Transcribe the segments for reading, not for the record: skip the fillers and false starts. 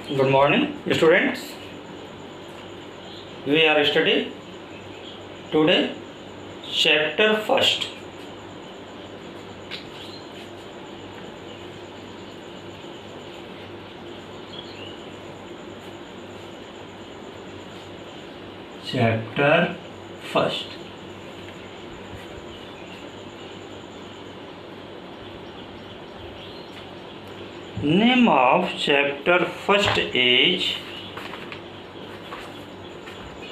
Good morning, students. We are studying today chapter first. Chapter first. Name of chapter first is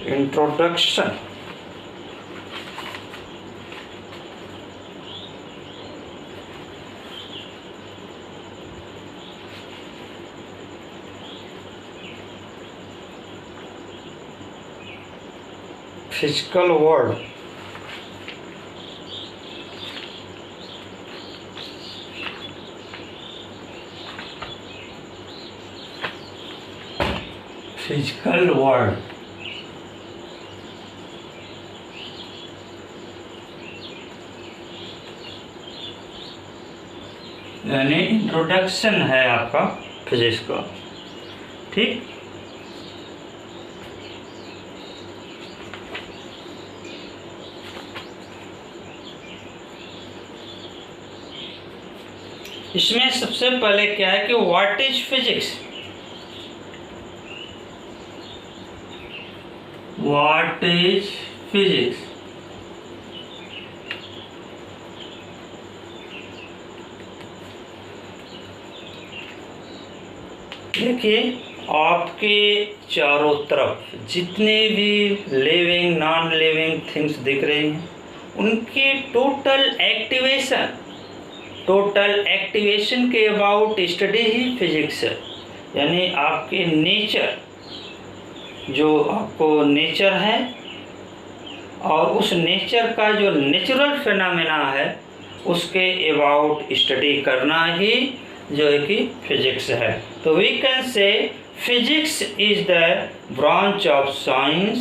Introduction. Physical world. Physical world. यानी introduction है आपका physics का। ठीक, इसमें सबसे पहले क्या है कि what is physics. What is physics. देखिए, आपके चारों तरफ जितने भी लिविंग नॉन लिविंग थिंग्स दिख रही हैं उनकी टोटल एक्टिवेशन के अबाउट स्टडी ही फिजिक्स है। यानी आपके नेचर, जो आपको नेचर है और उस नेचर का जो नेचुरल फिनोमेना है उसके अबाउट स्टडी करना ही जो है कि फिजिक्स है। तो we can say physics is the branch of science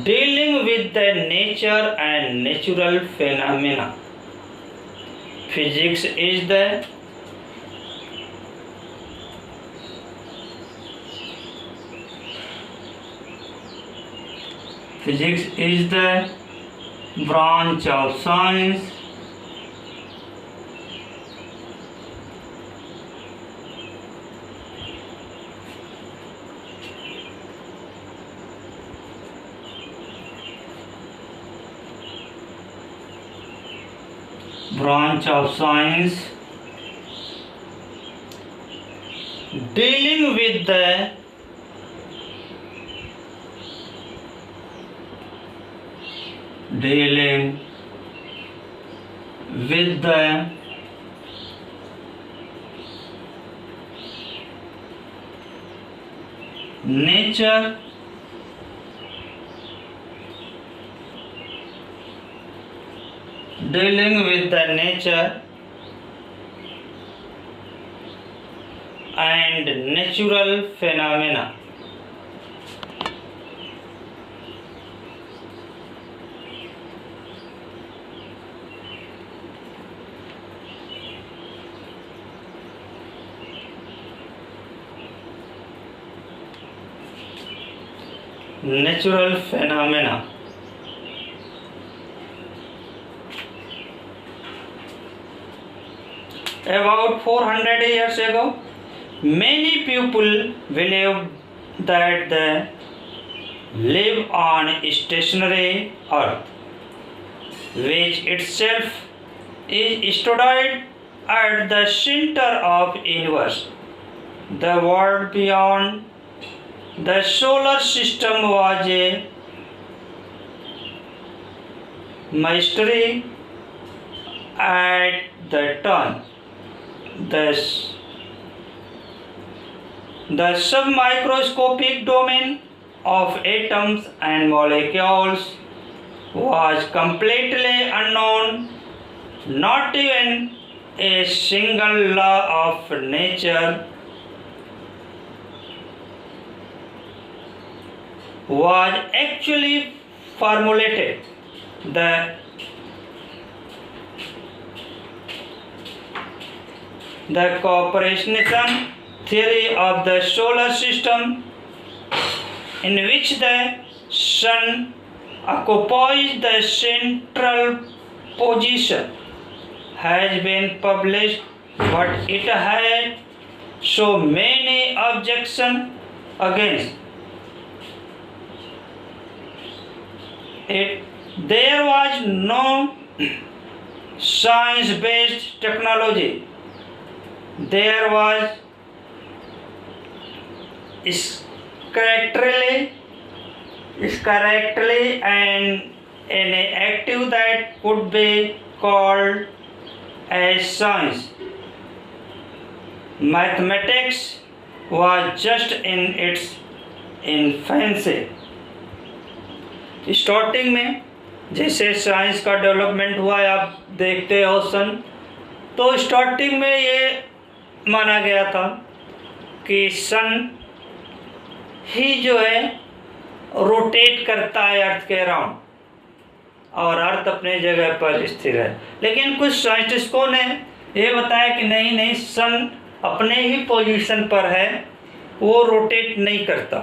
dealing with the nature and natural phenomena. Physics is the branch of science dealing with the nature and natural phenomena. Natural phenomena. About 400 years ago, many people believed that they live on stationary Earth, which itself is studied at the center of universe. The world beyond the solar system was a mystery at the time. The submicroscopic domain of atoms and molecules was completely unknown. Not even a single law of nature was actually formulated. The corporation theory of the solar system, in which the sun occupies the central position, has been published, but it had so many objections against it. There was no science-based technology. There was correctly and an active that could be called as science. Mathematics was just in its infancy. Starting में जैसे science का development हुआ है, आप देखते हो सन, तो starting में ये माना गया था कि सन ही जो है रोटेट करता है अर्थ के अराउंड और अर्थ अपने जगह पर स्थिर है। लेकिन कुछ साइंटिस्टों ने ये बताया कि नहीं, सन अपने ही पोजीशन पर है, वो रोटेट नहीं करता,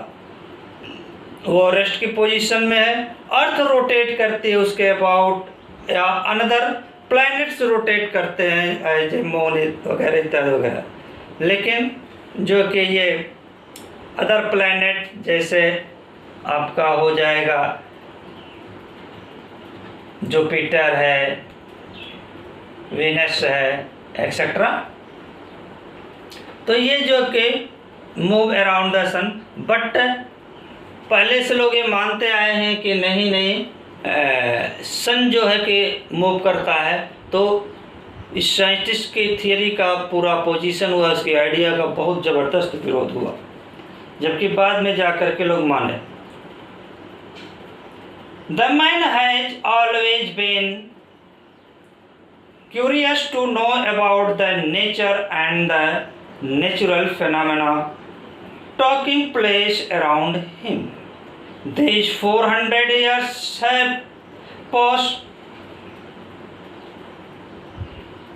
वो रेस्ट की पोजीशन में है। अर्थ रोटेट करती है उसके अबाउट, या अनदर प्लैनेट्स रोटेट करते हैं एज मून वगैरह इत्यादि वगैरह। लेकिन जो कि ये अदर प्लैनेट जैसे आपका हो जाएगा जुपिटर है, वीनस है, एक्सेट्रा, तो ये जो कि move around the sun. But पहले से लोग ये मानते आए हैं कि नहीं, सन जो है कि मूव करता है। तो इस साइंटिस्ट की थियरी का पूरा पोजीशन हुआ, उसकी आइडिया का बहुत ज़बरदस्त विरोध हुआ, जबकि बाद में जाकर के लोग माने। The man has always been curious to know about the nature and the natural phenomena taking place around him. These 400 years have passed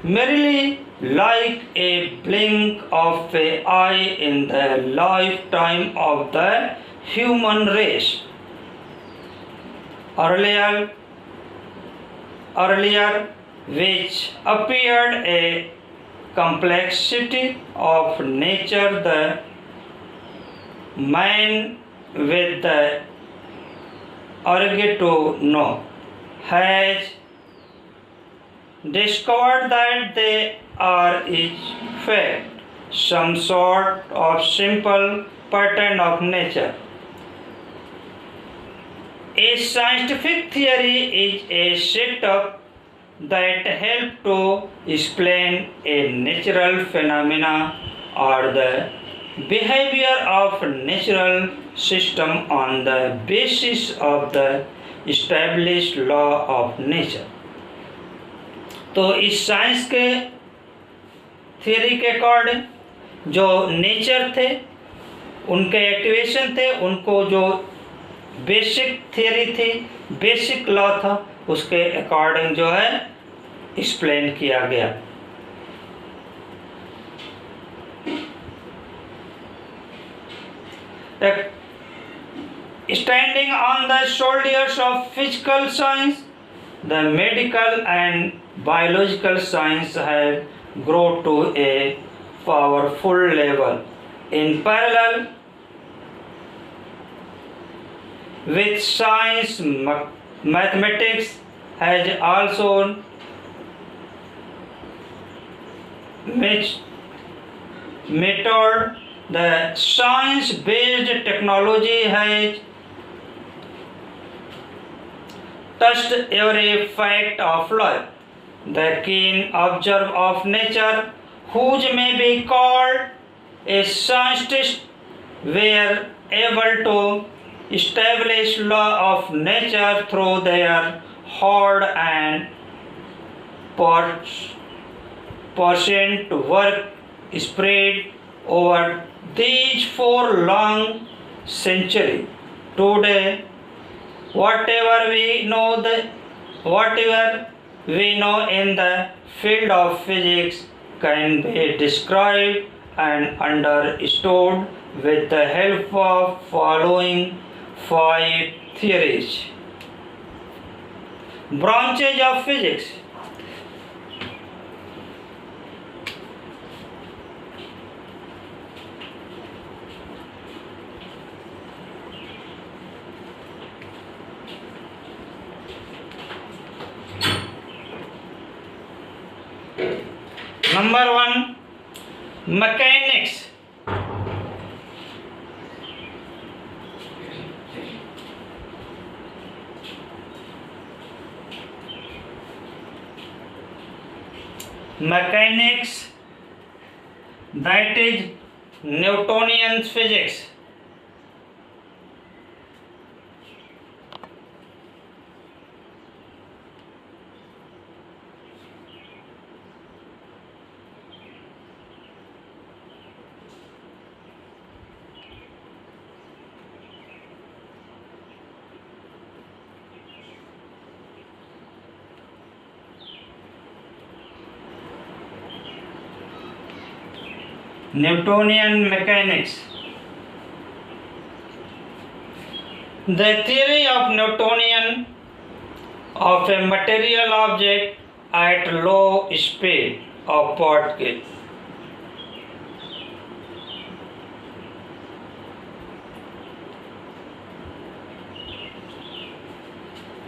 merely like a blink of an eye in the lifetime of the human race. Earlier, which appeared a complexity of nature, the man with the urge to know has discovered that they are in fact some sort of simple pattern of nature. A scientific theory is a setup that helps to explain a natural phenomena or the behavior of natural system on the basis of the established law of nature. तो इस science के theory के according जो nature थे, उनके activation थे, उनको जो बेसिक थियरी थी, बेसिक लॉ था, उसके अकॉर्डिंग जो है एक्सप्लेन किया गया। Standing on the shoulders of physical science, the medical and biological science have grown to a powerful level. In parallel with science, mathematics has also matured. The science-based technology has touched every fact of life. The keen observer of nature, whose may be called a scientist, were able to establish law of nature through their hard and patient work spread over these 4 long centuries. Today, whatever we know in the field of physics can be described and understood with the help of following 5 theories. Branches of physics. Number 1, mechanics. Mechanics, that is Newtonian physics. Newtonian mechanics. The theory of Newtonian of a material object at low speed of particle.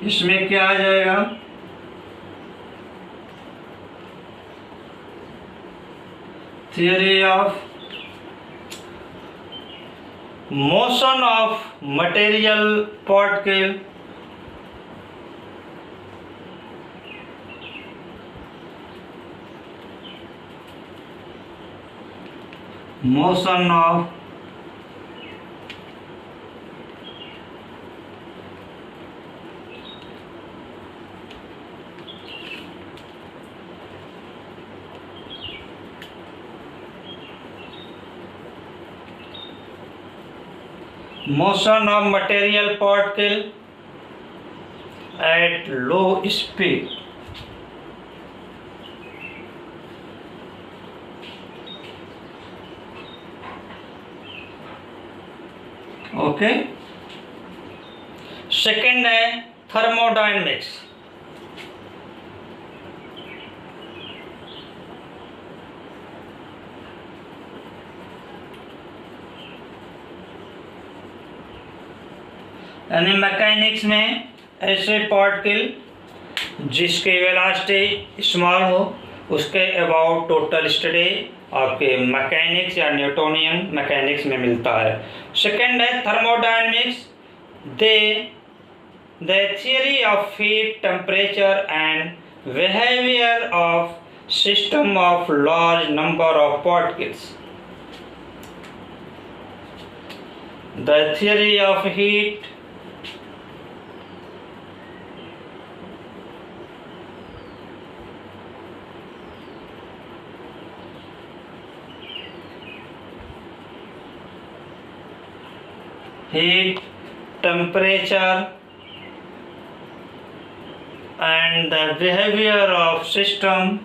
इसमें क्या आ जाएगा? Theory of motion of material particle motion of material particle at low speed. Okay, second है thermodynamics. यानी mechanics में ऐसे particle जिसके velocity small हो उसके अबाउट टोटल स्टडी आपके मैकेनिक्स या न्यूटोनियन मैकेनिक्स में मिलता है. सेकंड है thermodynamics. The theory of heat, temperature and behaviour of system of large number of particles. The theory of heat, heat, temperature and the behavior of system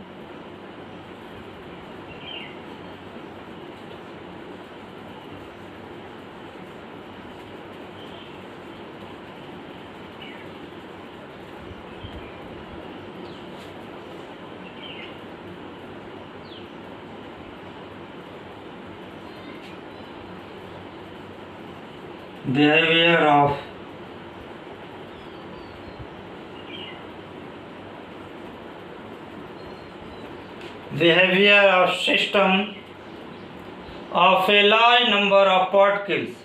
behavior of system of a large number of particles.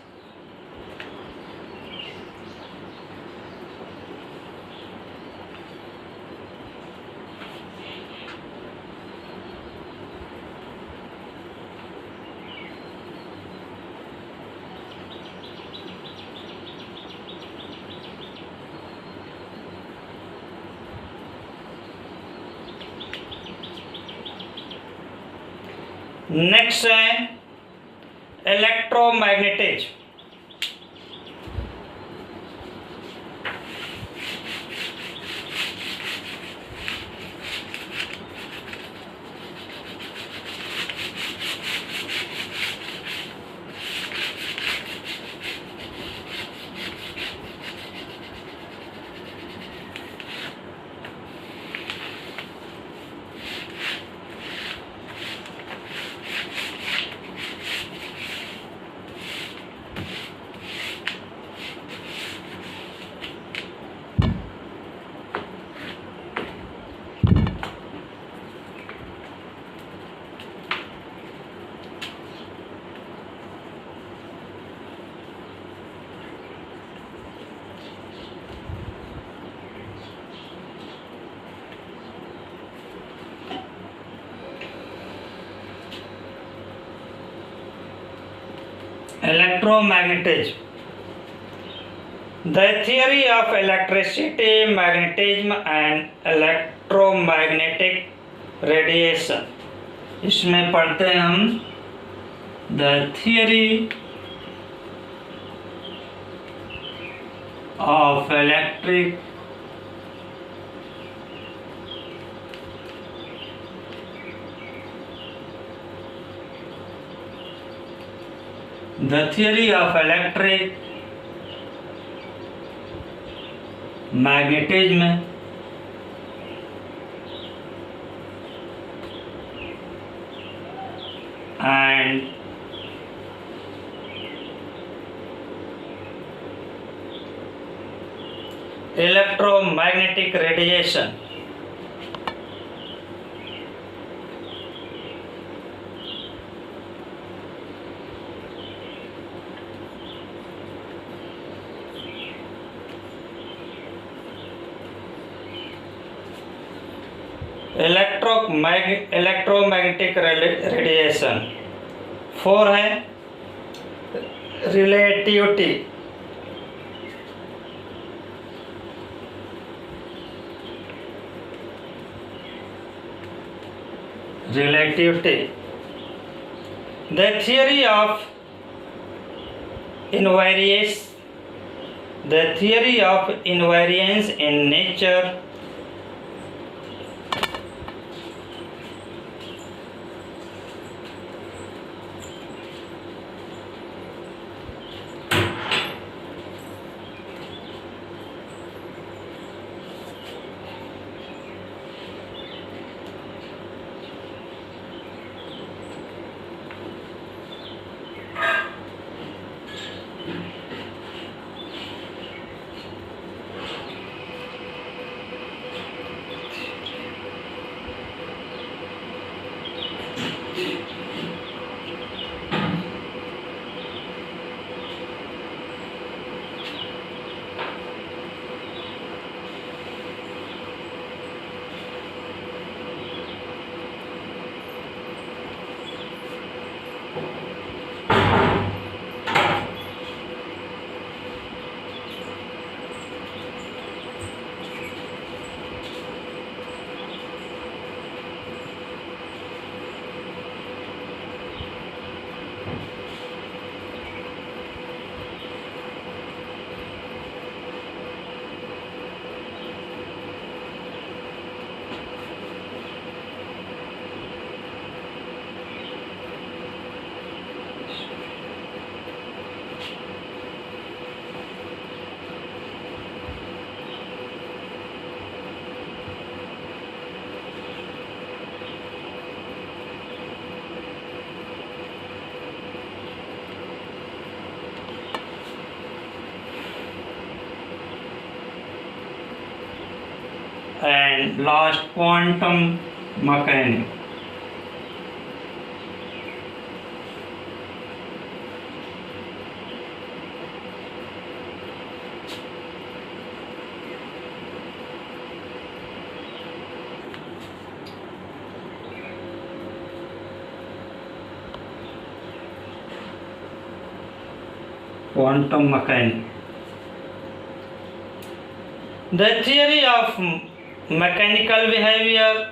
Next है electromagnetism. Electromagnetism. The theory of electricity, magnetism and electromagnetic radiation. इसमें पढ़ते हैं हम the theory of electric magnetism and electromagnetic radiation. Electromagnetic radiation. 4 है relativity. The theory of invariance in nature. And last, quantum mechanics. Quantum mechanics. The theory of mechanical behavior.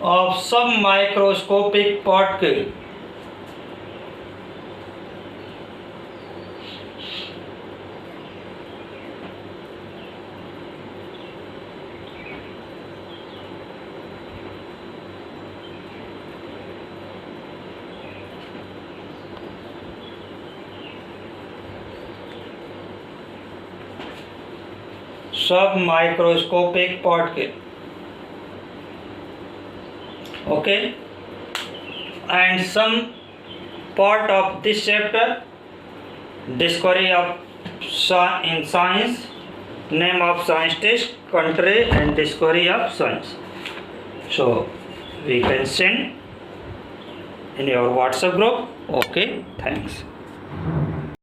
Of some microscopic particle. Submicroscopic particle. Okay, and some part of this chapter, discovery of in science, name of science test, country and discovery of science. So we can send in your WhatsApp group. Okay, thanks.